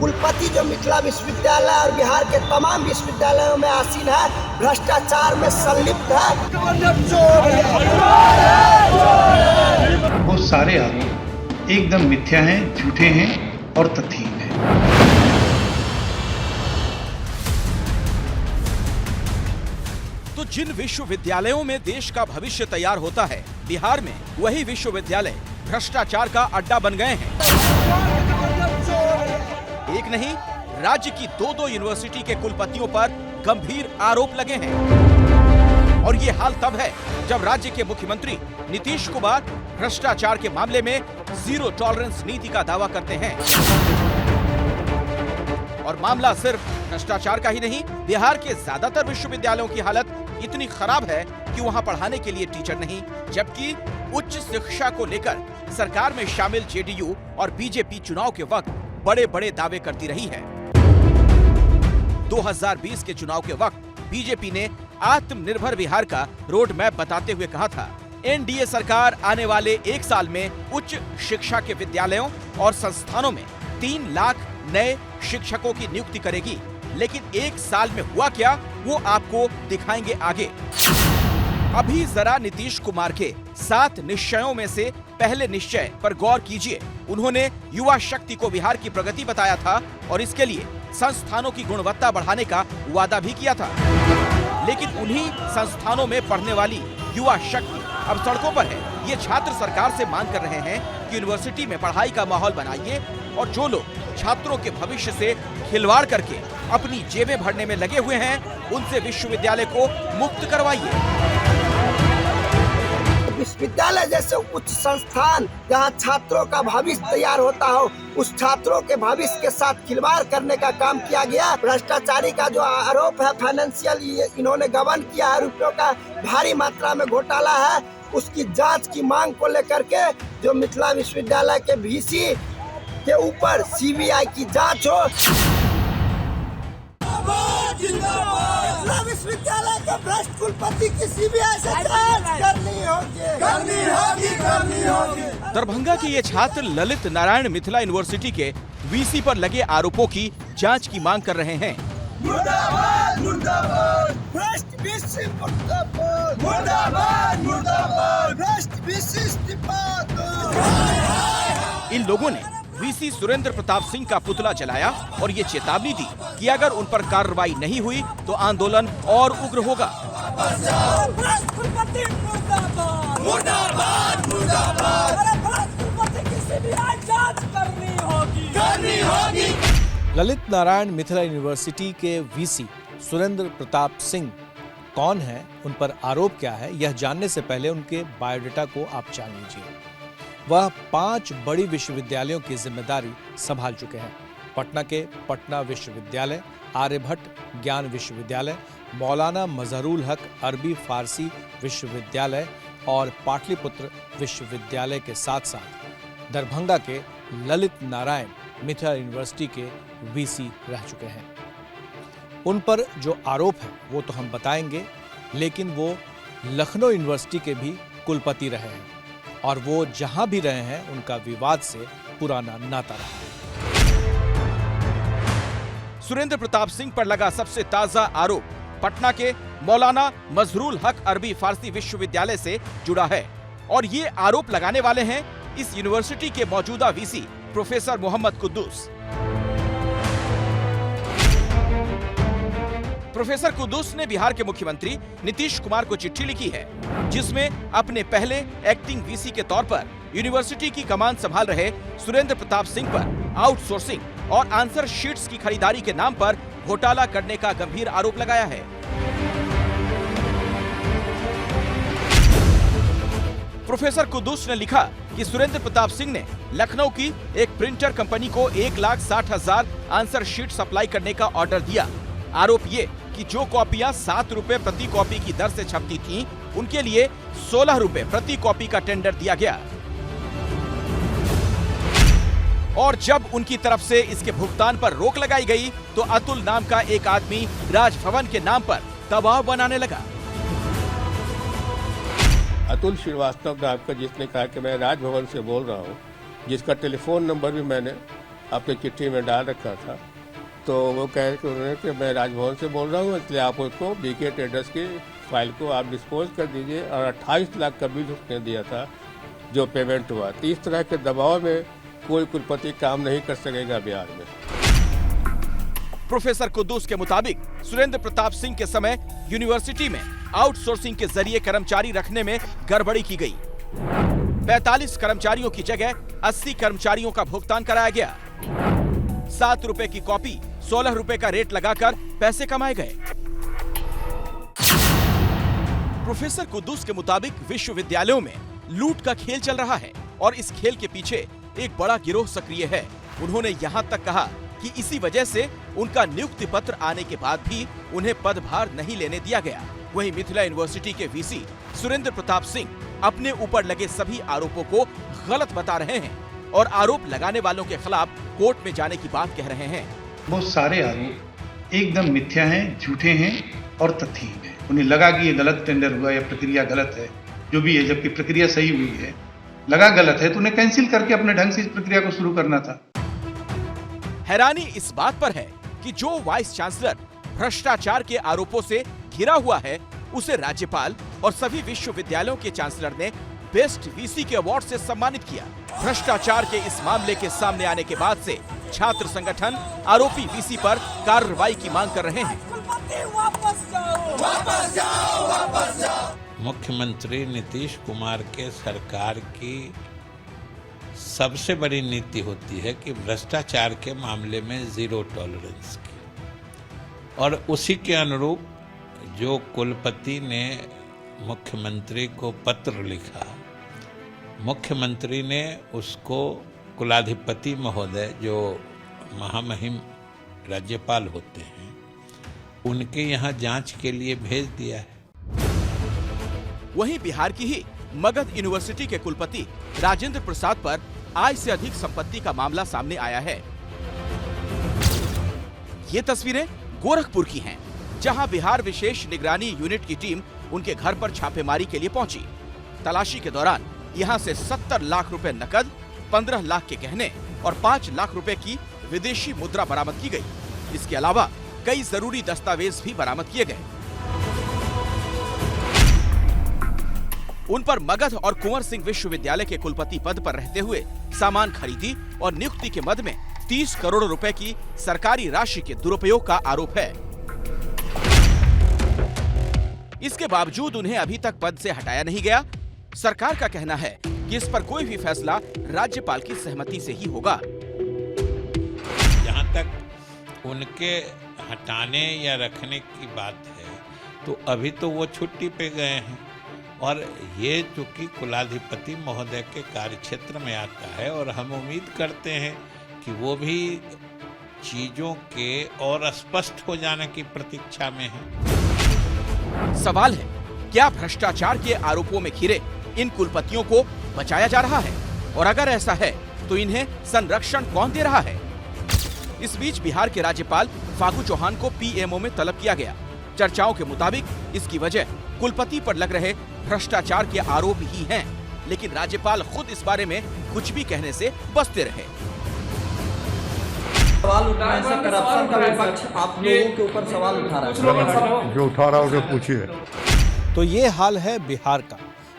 कुलपति जो मिथिला विश्वविद्यालय और बिहार के तमाम विश्वविद्यालयों में आसीन है, भ्रष्टाचार में संलिप्त है। वो सारे आरोप एकदम मिथ्या हैं, झूठे हैं और तथ्यहीन हैं। तो जिन विश्वविद्यालयों में देश का भविष्य तैयार होता है, बिहार में वही विश्वविद्यालय भ्रष्टाचार का अड्डा बन गए हैं। एक नहीं, राज्य की दो यूनिवर्सिटी के कुलपतियों पर गंभीर आरोप लगे हैं। और ये हाल तब है जब राज्य के मुख्यमंत्री नीतीश कुमार भ्रष्टाचार के मामले में जीरो टॉलरेंस नीति का दावा करते हैं। और मामला सिर्फ भ्रष्टाचार का ही नहीं, बिहार के ज्यादातर विश्वविद्यालयों की हालत इतनी खराब है कि वहां पढ़ाने के लिए टीचर नहीं, जबकि उच्च शिक्षा को लेकर सरकार में शामिल जेडीयू और बीजेपी चुनाव के वक्त बड़े बड़े दावे करती रही है। 2020 के चुनाव के वक्त बीजेपी ने आत्मनिर्भर बिहार का रोड मैप बताते हुए कहा था, एनडीए सरकार आने वाले एक साल में उच्च शिक्षा के विद्यालयों और संस्थानों में 3 लाख नए शिक्षकों की नियुक्ति करेगी। लेकिन एक साल में हुआ क्या, वो आपको दिखाएंगे आगे। अभी जरा नीतीश कुमार के 7 निश्चयों में से पहले निश्चय पर गौर कीजिए। उन्होंने युवा शक्ति को बिहार की प्रगति बताया था और इसके लिए संस्थानों की गुणवत्ता बढ़ाने का वादा भी किया था। लेकिन उन्हीं संस्थानों में पढ़ने वाली युवा शक्ति अब सड़कों पर है। ये छात्र सरकार से मांग कर रहे हैं कि यूनिवर्सिटी में पढ़ाई का माहौल बनाइए और जो लोग छात्रों के भविष्य से खिलवाड़ करके अपनी जेबें भरने में लगे हुए हैं, उनसे विश्वविद्यालय को मुक्त करवाइए। विश्वविद्यालय जैसे उच्च संस्थान जहां छात्रों का भविष्य तैयार होता हो, उस छात्रों के भविष्य के साथ खिलवाड़ करने का काम किया गया। भ्रष्टाचारी का जो आरोप है, फाइनेंशियल इन्होंने गबन किया है, रुपयों का भारी मात्रा में घोटाला है, उसकी जांच की मांग को लेकर के जो मिथिला विश्वविद्यालय के वीसी के ऊपर सीबीआई की जांच हो। विश्वविद्यालय के भ्रष्ट कुलपति की सीबीआई से जांच करनी होगी। दरभंगा के ये छात्र ललित नारायण मिथिला यूनिवर्सिटी के वीसी पर लगे आरोपों की जांच की मांग कर रहे हैं। मुर्दाबाद, मुर्दाबाद, भ्रष्ट वीसी मुर्दाबाद, मुर्दाबाद, मुर्दाबाद, भ्रष्ट वीसी इस्तीफा दो। इन लोगों ने वीसी सुरेंद्र प्रताप सिंह का पुतला जलाया और ये चेतावनी दी कि अगर उन पर कार्रवाई नहीं हुई तो आंदोलन और उग्र होगा। ललित नारायण मिथिला यूनिवर्सिटी के वीसी सुरेंद्र प्रताप सिंह कौन है, उन पर आरोप क्या है, यह जानने से पहले उनके बायोडाटा को आप जान लीजिए। वह 5 बड़ी विश्वविद्यालयों की जिम्मेदारी संभाल चुके हैं। पटना के पटना विश्वविद्यालय, आर्यभट्ट ज्ञान विश्वविद्यालय, मौलाना मजहरुल हक अरबी फारसी विश्वविद्यालय और पाटलिपुत्र विश्वविद्यालय के साथ साथ दरभंगा के ललित नारायण मिथिला यूनिवर्सिटी के वीसी रह चुके हैं। उन पर जो आरोप है वो तो हम बताएंगे, लेकिन वो लखनऊ यूनिवर्सिटी के भी कुलपति रहे हैं और वो जहां भी रहे हैं उनका विवाद से पुराना नाता रहा है। सुरेंद्र प्रताप सिंह पर लगा सबसे ताजा आरोप पटना के मौलाना मजहरुल हक अरबी फारसी विश्वविद्यालय से जुड़ा है और ये आरोप लगाने वाले हैं इस यूनिवर्सिटी के मौजूदा VC professor Mohammad Kuddus. Professor Kuddus ने बिहार के मुख्यमंत्री नीतीश कुमार को चिट्ठी लिखी है, जिसमें अपने पहले एक्टिंग वीसी के तौर पर यूनिवर्सिटी की कमान संभाल रहे सुरेंद्र प्रताप सिंह पर आउटसोर्सिंग और आंसर शीट्स की खरीदारी के नाम पर घोटाला करने का गंभीर आरोप लगाया है। प्रोफेसर कुद्दूस ने लिखा कि सुरेंद्र प्रताप सिंह ने लखनऊ की एक प्रिंटर कंपनी को 1,60,000 आंसर शीट सप्लाई करने का ऑर्डर दिया। आरोप ये कि जो कॉपियां 7 रुपए प्रति कॉपी की दर से छपती थीं, उनके लिए 16 रुपए प्रति कॉपी का टेंडर दिया गया और जब उनकी तरफ से इसके भुगतान पर रोक लगाई गई तो अतुल नाम का एक आदमी राजभवन के नाम पर दबाव बनाने लगा। अतुल श्रीवास्तव नाम का, जिसने कहा कि मैं राजभवन से बोल रहा हूँ, जिसका टेलीफोन नंबर भी मैंने अपनी चिट्ठी में डाल रखा था। तो वो कह के उन्होंने कि मैं राजभवन से बोल रहा हूँ, इसलिए आप उसको बीके ट्रेडर्स की फाइल को आप डिस्पोज कर दीजिए। और 28 लाख का बिल उसने दिया था जो पेमेंट हुआ। तो इस तरह के दबाव में कोई कुलपति काम नहीं कर सकेगा बिहार में। प्रोफेसर कुद्दूस के मुताबिक सुरेंद्र प्रताप सिंह के समय यूनिवर्सिटी में आउटसोर्सिंग के जरिए कर्मचारी रखने में गड़बड़ी की गई। 45 कर्मचारियों की जगह 80 कर्मचारियों का भुगतान कराया गया। 7 रुपए की कॉपी 16 रुपए का रेट लगाकर पैसे कमाए गए। प्रोफेसर कुद्दूस के मुताबिक विश्वविद्यालयों में लूट का खेल चल रहा है और इस खेल के पीछे एक बड़ा गिरोह सक्रिय है। उन्होंने यहाँ तक कहा कि इसी वजह से उनका नियुक्ति पत्र आने के बाद भी उन्हें पदभार नहीं लेने दिया गया। वहीं मिथिला यूनिवर्सिटी के वीसी सुरेंद्र प्रताप सिंह अपने ऊपर लगे सभी आरोपों को गलत बता रहे हैं और आरोप लगाने वालों के खिलाफ कोर्ट में जाने की बात कह रहे हैं। वो सारे आरोप एकदम मिथ्या हैं, झूठे हैं और तथ्यहीन हैं। उन्हें लगा कि ये गलत टेंडर हुआ या प्रक्रिया गलत है, जो भी है, जबकि प्रक्रिया सही हुई है, लगा गलत है तो उन्हें कैंसिल करके अपने ढंग से इस प्रक्रिया को शुरू करना था। हैरानी इस बात पर है कि जो वाइस चांसलर भ्रष्टाचार के आरोपों से घिरा हुआ है, उसे राज्यपाल और सभी विश्वविद्यालयों के चांसलर ने बेस्ट वीसी के अवार्ड से सम्मानित किया। भ्रष्टाचार के इस मामले के सामने आने के बाद से छात्र संगठन आरोपी वीसी पर कार्रवाई की मांग कर रहे हैं। मुख्यमंत्री नीतीश कुमार के सरकार की सबसे बड़ी नीति होती है कि भ्रष्टाचार के मामले में जीरो टॉलरेंस की, और उसी के अनुरूप जो कुलपति ने मुख्यमंत्री को पत्र लिखा, मुख्यमंत्री ने उसको कुलाधिपति महोदय जो महामहिम राज्यपाल होते हैं उनके यहाँ जांच के लिए भेज दिया है। वहीं बिहार की ही मगध यूनिवर्सिटी के कुलपति राजेंद्र प्रसाद पर आय से अधिक संपत्ति का मामला सामने आया है। ये तस्वीरें गोरखपुर की हैं, जहां बिहार विशेष निगरानी यूनिट की टीम उनके घर पर छापेमारी के लिए पहुंची। तलाशी के दौरान यहां से 70 लाख रुपए नकद, 15 लाख के गहने और 5 लाख रुपए की विदेशी मुद्रा बरामद की गई। इसके अलावा कई जरूरी दस्तावेज भी बरामद किए गए। उन पर मगध और कुंवर सिंह विश्वविद्यालय के कुलपति पद पर रहते हुए सामान खरीदी और नियुक्ति के मद में 30 करोड़ रुपए की सरकारी राशि के दुरुपयोग का आरोप है। इसके बावजूद उन्हें अभी तक पद से हटाया नहीं गया। सरकार का कहना है कि इस पर कोई भी फैसला राज्यपाल की सहमति से ही होगा। जहाँ तक उनके हटाने या रखने की बात है, तो अभी तो वो छुट्टी पे गए हैं और ये चूंकि कुलाधिपति महोदय के कार्यक्षेत्र में आता है और हम उम्मीद करते हैं कि वो भी चीजों के और स्पष्ट हो जाने की प्रतीक्षा में है। सवाल है, क्या भ्रष्टाचार के आरोपों में घिरे इन कुलपतियों को बचाया जा रहा है? और अगर ऐसा है तो इन्हें संरक्षण कौन दे रहा है? इस बीच बिहार के राज्यपाल फागू चौहान को पीएमओ में तलब किया गया। चर्चाओं के मुताबिक इसकी वजह कुलपति पर लग रहे भ्रष्टाचार के आरोप ही हैं, लेकिन राज्यपाल खुद इस बारे में कुछ भी कहने से बचते रहे। सवाल उठाने से करप्शन का विपक्ष आप लोगों के ऊपर सवाल उठा रहा है। जो उठा रहा है उसे पूछिए। तो ये हाल है बिहार का,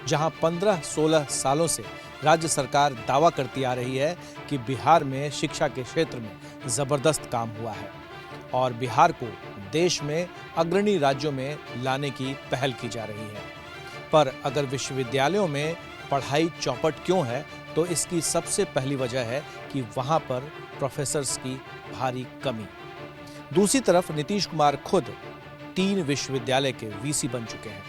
जहां 15-16 सालों से राज्य सरकार दावा करती आ रही है कि बिहार में शिक्षा के क्षेत्र में जबरदस्त काम हुआ है और बिहार को देश में अग्रणी राज्यों में लाने की पहल की जा रही है। पर अगर विश्वविद्यालयों में पढ़ाई चौपट क्यों है, तो इसकी सबसे पहली वजह है कि वहां पर प्रोफेसर्स की भारी कमी। दूसरी तरफ नीतीश कुमार खुद 3 विश्वविद्यालय के वीसी बन चुके हैं,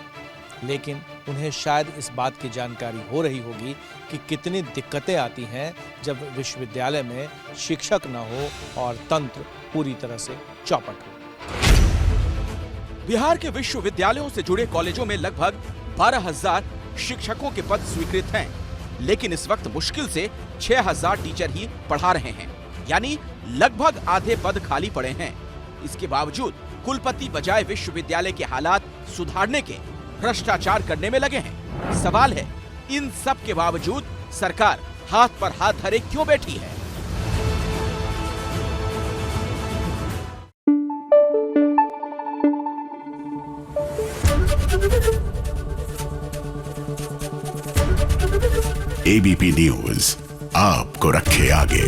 लेकिन उन्हें शायद इस बात की जानकारी हो रही होगी कि कितनी दिक्कतें आती हैं जब विश्वविद्यालय में शिक्षक न हो और तंत्र पूरी तरह से चौपट हो। बिहार के विश्वविद्यालयों से जुड़े कॉलेजों में लगभग 12,000 शिक्षकों के पद स्वीकृत हैं, लेकिन इस वक्त मुश्किल से 6,000 टीचर ही पढ़ा रहे हैं, यानी लगभग आधे पद खाली पड़े हैं। इसके बावजूद कुलपति बजाय विश्वविद्यालय के हालात सुधारने के भ्रष्टाचार करने में लगे हैं। सवाल है, इन सब के बावजूद सरकार हाथ पर हाथ धरे क्यों बैठी है? एबीपी न्यूज आपको रखे आगे।